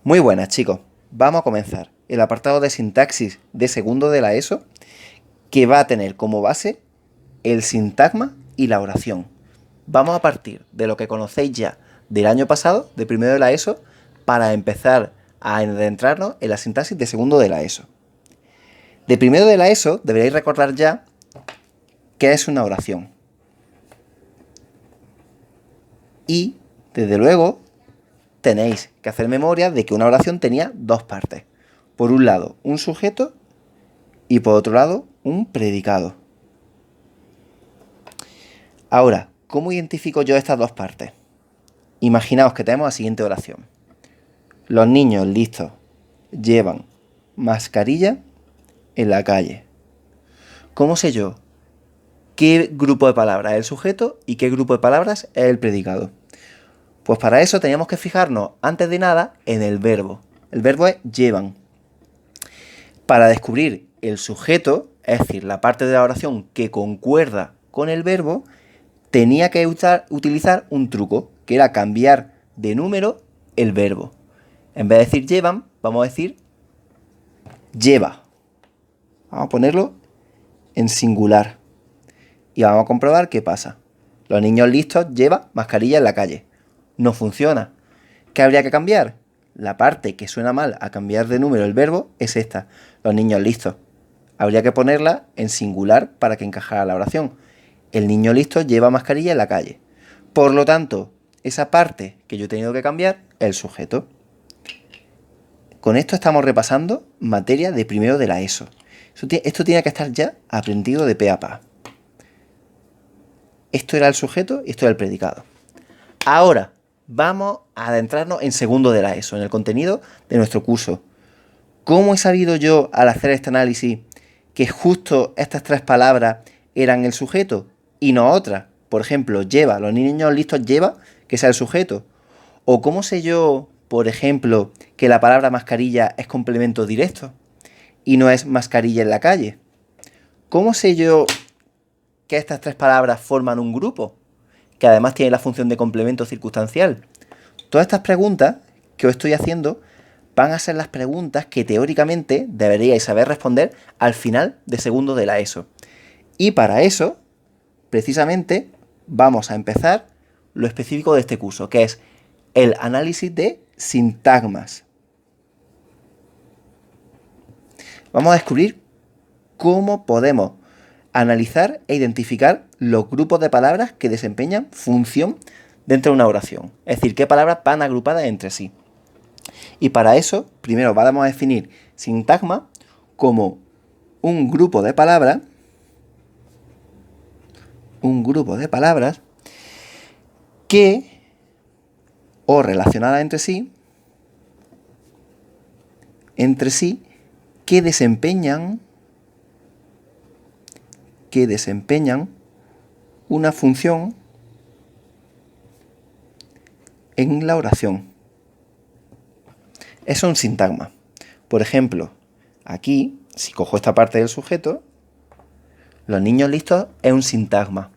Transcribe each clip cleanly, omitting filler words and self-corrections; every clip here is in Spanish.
Muy buenas, chicos. Vamos a comenzar el apartado de sintaxis de segundo de la ESO, que va a tener como base el sintagma y la oración. Vamos a partir de lo que conocéis ya del año pasado, de primero de la ESO, para empezar a adentrarnos en la sintaxis de segundo de la ESO. De primero de la ESO deberéis recordar ya qué es una oración. Y, desde luego, tenéis que hacer memoria de que una oración tenía dos partes. Por un lado, un sujeto y por otro lado, un predicado. Ahora, ¿cómo identifico yo estas dos partes? Imaginaos que tenemos la siguiente oración. Los niños listos llevan mascarilla en la calle. ¿Cómo sé yo qué grupo de palabras es el sujeto y qué grupo de palabras es el predicado? Pues para eso teníamos que fijarnos, antes de nada, en el verbo. El verbo es llevan. Para descubrir el sujeto, es decir, la parte de la oración que concuerda con el verbo, tenía que utilizar un truco, que era cambiar de número el verbo. En vez de decir llevan, vamos a decir lleva. Vamos a ponerlo en singular. Y vamos a comprobar qué pasa. Los niños listos llevan mascarilla en la calle. No funciona. ¿Qué habría que cambiar? La parte que suena mal a cambiar de número el verbo es esta. Los niños listos. Habría que ponerla en singular para que encajara la oración. El niño listo lleva mascarilla en la calle. Por lo tanto, esa parte que yo he tenido que cambiar es el sujeto. Con esto estamos repasando materia de primero de la ESO. Esto tiene que estar ya aprendido de pe a pa. Esto era el sujeto y esto era el predicado. Ahora vamos a adentrarnos en segundo de la ESO, en el contenido de nuestro curso. ¿Cómo he sabido yo, al hacer este análisis, que justo estas tres palabras eran el sujeto y no otras? Por ejemplo, lleva, los niños listos lleva, que sea el sujeto. ¿O cómo sé yo, por ejemplo, que la palabra mascarilla es complemento directo y no es mascarilla en la calle? ¿Cómo sé yo que estas tres palabras forman un grupo, que además tiene la función de complemento circunstancial? Todas estas preguntas que os estoy haciendo van a ser las preguntas que teóricamente deberíais saber responder al final de segundo de la ESO. Y para eso, precisamente, vamos a empezar lo específico de este curso, que es el análisis de sintagmas. Vamos a descubrir cómo podemos analizar e identificar los grupos de palabras que desempeñan función dentro de una oración. Es decir, qué palabras van agrupadas entre sí. Y para eso, primero vamos a definir sintagma como un grupo de palabras que, o relacionadas entre sí, que desempeñan una función en la oración. Es un sintagma. Por ejemplo, aquí, si cojo esta parte del sujeto, los niños listos es un sintagma.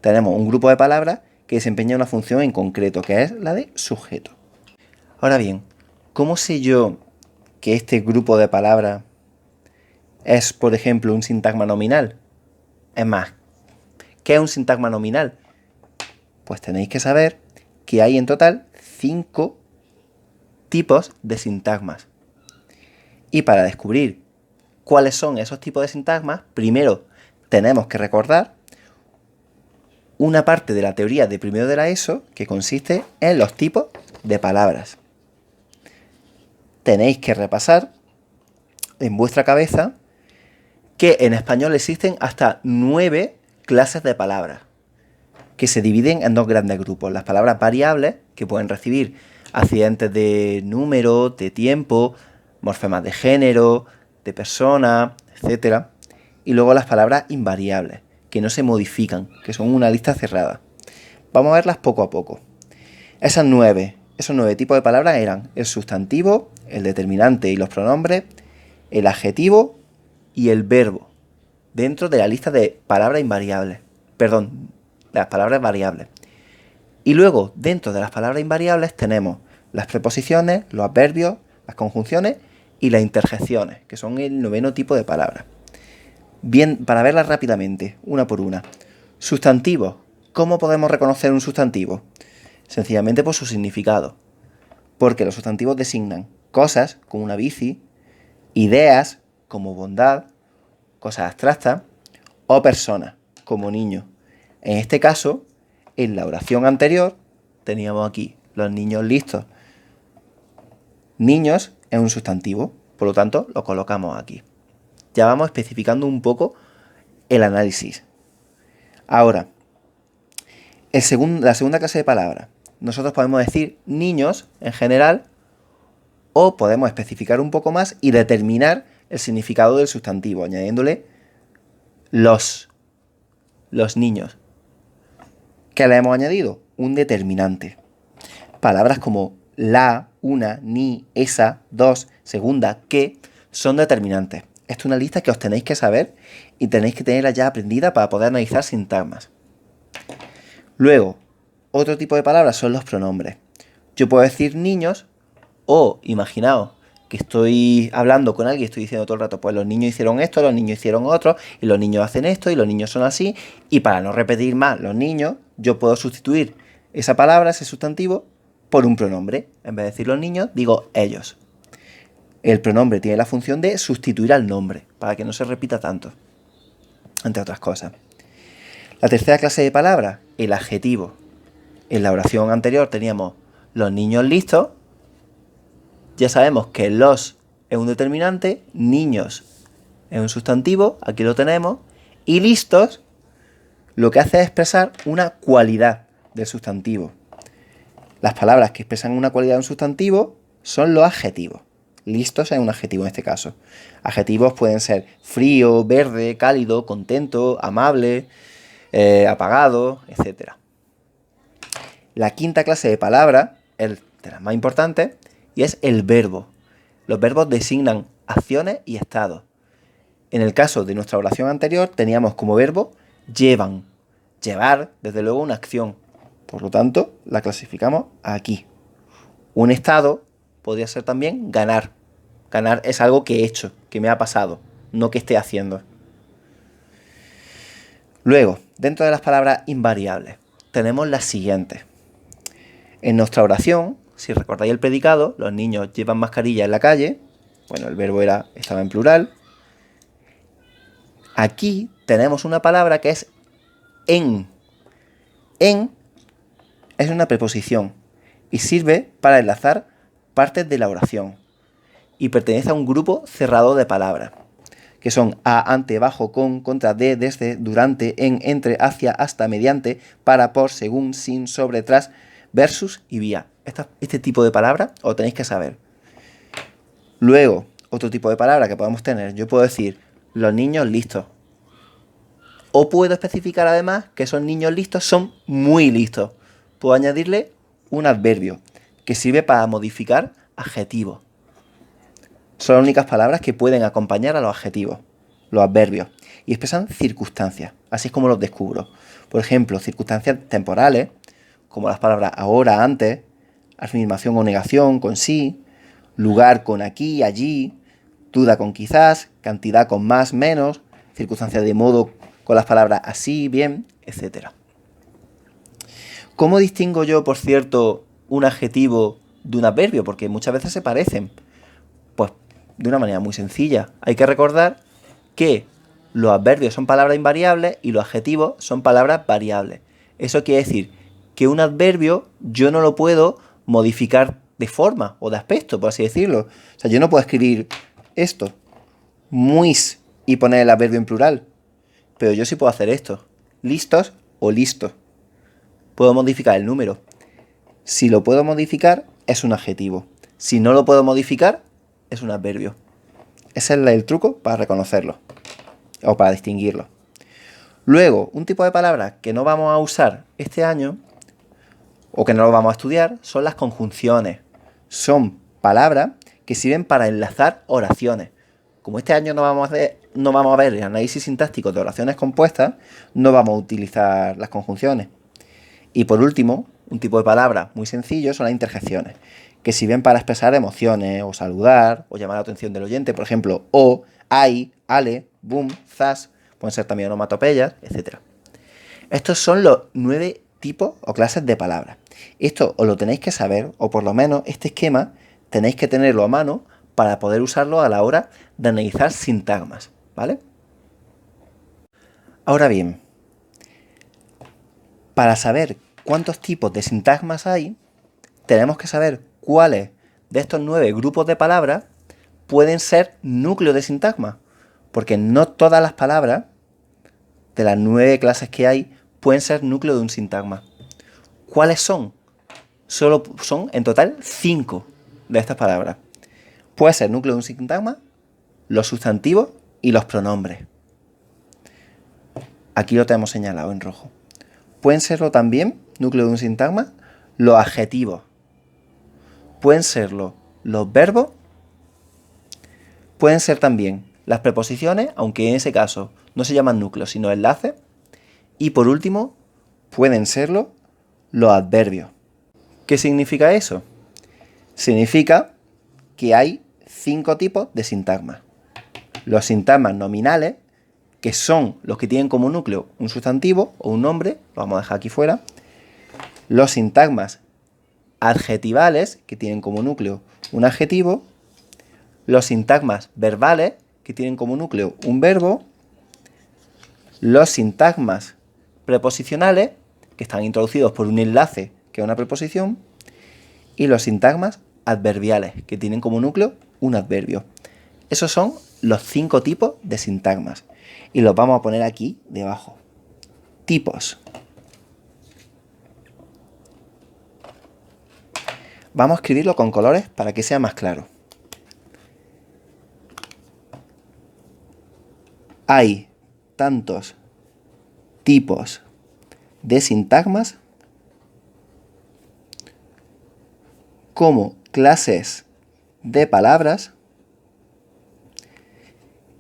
Tenemos un grupo de palabras que desempeña una función en concreto, que es la de sujeto. Ahora bien, ¿cómo sé yo que este grupo de palabras es, por ejemplo, un sintagma nominal? Es más, ¿qué es un sintagma nominal? Pues tenéis que saber que hay en total 5 tipos de sintagmas. Y para descubrir cuáles son esos tipos de sintagmas, primero tenemos que recordar una parte de la teoría de primero de la ESO que consiste en los tipos de palabras. Tenéis que repasar en vuestra cabeza que en español existen hasta 9 clases de palabras que se dividen en dos grandes grupos. Las palabras variables, que pueden recibir accidentes de número, de tiempo, morfemas de género, de persona, etc. Y luego las palabras invariables, que no se modifican, que son una lista cerrada. Vamos a verlas poco a poco. Esos nueve tipos de palabras eran el sustantivo, el determinante y los pronombres, el adjetivo y el verbo, dentro de la lista de palabras invariables. Perdón, las palabras variables. Y luego, dentro de las palabras invariables, tenemos las preposiciones, los adverbios, las conjunciones y las interjecciones, que son el 9º tipo de palabras. Bien, para verlas rápidamente, una por una. Sustantivos. ¿Cómo podemos reconocer un sustantivo? Sencillamente por su significado. Porque los sustantivos designan cosas, como una bici, ideas, como bondad, cosas abstractas, o personas, como niños. En este caso, en la oración anterior, teníamos aquí los niños listos. Niños es un sustantivo, por lo tanto, lo colocamos aquí. Ya vamos especificando un poco el análisis. Ahora, la segunda clase de palabras. Nosotros podemos decir niños en general o podemos especificar un poco más y determinar el significado del sustantivo, añadiéndole los niños. ¿Qué le hemos añadido? Un determinante. Palabras como la, una, ni, esa, dos, segunda, que son determinantes. Esto es una lista que os tenéis que saber y tenéis que tenerla ya aprendida para poder analizar sintagmas. Luego, otro tipo de palabras son los pronombres. Yo puedo decir niños o, imaginaos, que estoy hablando con alguien y estoy diciendo todo el rato, pues los niños hicieron esto, los niños hicieron otro, y los niños hacen esto, y los niños son así, y para no repetir más los niños, yo puedo sustituir esa palabra, ese sustantivo, por un pronombre. En vez de decir los niños, digo ellos. El pronombre tiene la función de sustituir al nombre, para que no se repita tanto, entre otras cosas. La tercera clase de palabras, el adjetivo. En la oración anterior teníamos los niños listos. Ya sabemos que los es un determinante, niños es un sustantivo, aquí lo tenemos, y listos lo que hace es expresar una cualidad del sustantivo. Las palabras que expresan una cualidad de un sustantivo son los adjetivos. Listos es un adjetivo en este caso. Adjetivos pueden ser frío, verde, cálido, contento, amable, apagado, etc. La quinta clase de palabra es de las más importantes y es el verbo. Los verbos designan acciones y estados. En el caso de nuestra oración anterior teníamos como verbo llevan. Llevar, desde luego, una acción. Por lo tanto, la clasificamos aquí. Un estado podría ser también ganar. Ganar es algo que he hecho, que me ha pasado, no que esté haciendo. Luego, dentro de las palabras invariables, tenemos las siguientes. En nuestra oración, si recordáis el predicado, los niños llevan mascarilla en la calle. Bueno, el verbo estaba en plural. Aquí tenemos una palabra que es en. En es una preposición y sirve para enlazar partes de la oración y pertenece a un grupo cerrado de palabras, que son a, ante, bajo, con, contra, de, desde, durante, en, entre, hacia, hasta, mediante, para, por, según, sin, sobre, tras, versus y vía. Este tipo de palabras lo tenéis que saber. Luego, otro tipo de palabra que podemos tener, yo puedo decir los niños listos. O puedo especificar además que esos niños listos son muy listos. Puedo añadirle un adverbio que sirve para modificar adjetivos. Son las únicas palabras que pueden acompañar a los adjetivos, los adverbios, y expresan circunstancias. Así es como los descubro. Por ejemplo, circunstancias temporales, como las palabras ahora, antes, afirmación o negación con sí, lugar con aquí, allí, duda con quizás, cantidad con más, menos, circunstancias de modo con las palabras así, bien, etc. ¿Cómo distingo yo, por cierto, un adjetivo de un adverbio? Porque muchas veces se parecen. Pues de una manera muy sencilla. Hay que recordar que los adverbios son palabras invariables y los adjetivos son palabras variables. Eso quiere decir que un adverbio yo no lo puedo modificar de forma o de aspecto, por así decirlo. O sea, yo no puedo escribir esto, muis, y poner el adverbio en plural. Pero yo sí puedo hacer esto, listos o listo. Puedo modificar el número. Si lo puedo modificar, es un adjetivo. Si no lo puedo modificar, es un adverbio. Ese es el truco para reconocerlo o para distinguirlo. Luego, un tipo de palabras que no vamos a usar este año o que no lo vamos a estudiar son las conjunciones. Son palabras que sirven para enlazar oraciones. Como este año no vamos a ver el análisis sintáctico de oraciones compuestas, no vamos a utilizar las conjunciones. Y por último, un tipo de palabra muy sencillo son las interjecciones, que sirven para expresar emociones, o saludar, o llamar la atención del oyente. Por ejemplo, o, ay, ale, boom, zas, pueden ser también onomatopeyas, etc. Estos son los 9 tipos o clases de palabras. Esto os lo tenéis que saber, o por lo menos este esquema tenéis que tenerlo a mano para poder usarlo a la hora de analizar sintagmas, ¿vale? Ahora bien, para saber cuántos tipos de sintagmas hay, tenemos que saber cuáles de estos 9 grupos de palabras pueden ser núcleos de sintagma, porque no todas las palabras de las 9 clases que hay pueden ser núcleo de un sintagma. ¿Cuáles son? Solo son en total 5 de estas palabras. Puede ser núcleo de un sintagma, los sustantivos y los pronombres. Aquí lo tenemos señalado en rojo. Pueden serlo también, núcleo de un sintagma, los adjetivos. Pueden serlo los verbos. Pueden ser también las preposiciones, aunque en ese caso no se llaman núcleos, sino enlaces. Y por último, pueden serlo los adverbios. ¿Qué significa eso? Significa que hay 5 tipos de sintagmas. Los sintagmas nominales, que son los que tienen como núcleo un sustantivo o un nombre, lo vamos a dejar aquí fuera. Los sintagmas adjetivales, que tienen como núcleo un adjetivo. Los sintagmas verbales, que tienen como núcleo un verbo. Los sintagmas preposicionales, que están introducidos por un enlace, que es una preposición. Y los sintagmas adverbiales, que tienen como núcleo un adverbio. Esos son los 5 tipos de sintagmas. Y los vamos a poner aquí debajo. Tipos. Vamos a escribirlo con colores para que sea más claro. Hay tantos tipos de sintagmas como clases de palabras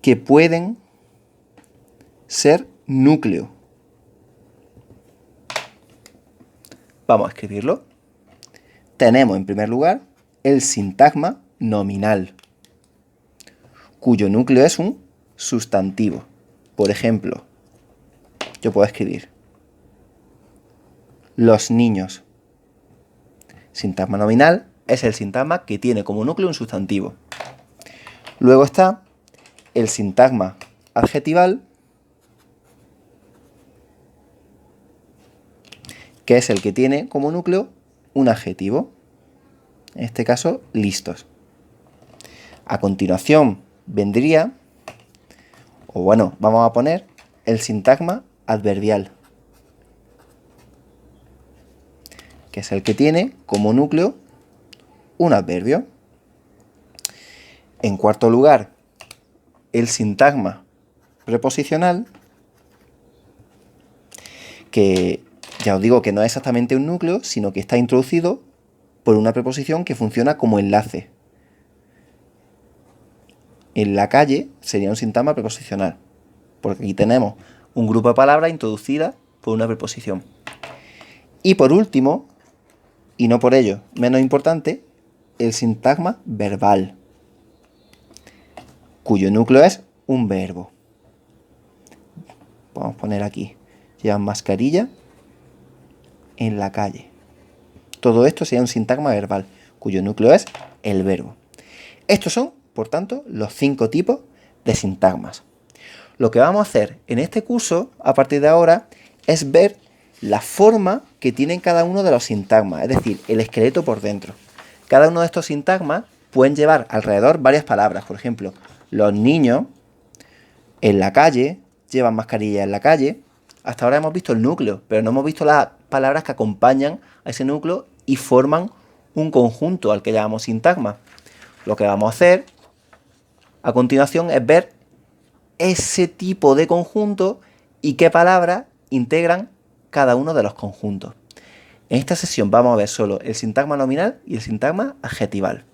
que pueden ser núcleo. Vamos a escribirlo. Tenemos en primer lugar el sintagma nominal, cuyo núcleo es un sustantivo. Por ejemplo, yo puedo escribir los niños. Sintagma nominal es el sintagma que tiene como núcleo un sustantivo. Luego está el sintagma adjetival, que es el que tiene como núcleo un adjetivo. En este caso, listos. A continuación vendría, o bueno, vamos a poner el sintagma adverbial, que es el que tiene como núcleo un adverbio. En cuarto lugar, el sintagma preposicional, que ya os digo que no es exactamente un núcleo, sino que está introducido por una preposición que funciona como enlace. En la calle sería un sintagma preposicional, porque aquí tenemos un grupo de palabras introducidas por una preposición. Y por último, y no por ello menos importante, el sintagma verbal, cuyo núcleo es un verbo. Vamos a poner aquí, llevan mascarilla en la calle. Todo esto sería un sintagma verbal, cuyo núcleo es el verbo. Estos son, por tanto, los 5 tipos de sintagmas. Lo que vamos a hacer en este curso, a partir de ahora, es ver la forma que tienen cada uno de los sintagmas, es decir, el esqueleto por dentro. Cada uno de estos sintagmas pueden llevar alrededor varias palabras. Por ejemplo, los niños en la calle llevan mascarilla en la calle. Hasta ahora hemos visto el núcleo, pero no hemos visto las palabras que acompañan a ese núcleo y forman un conjunto al que llamamos sintagma. Lo que vamos a hacer a continuación es ver ese tipo de conjunto y qué palabras integran cada uno de los conjuntos. En esta sesión vamos a ver solo el sintagma nominal y el sintagma adjetival.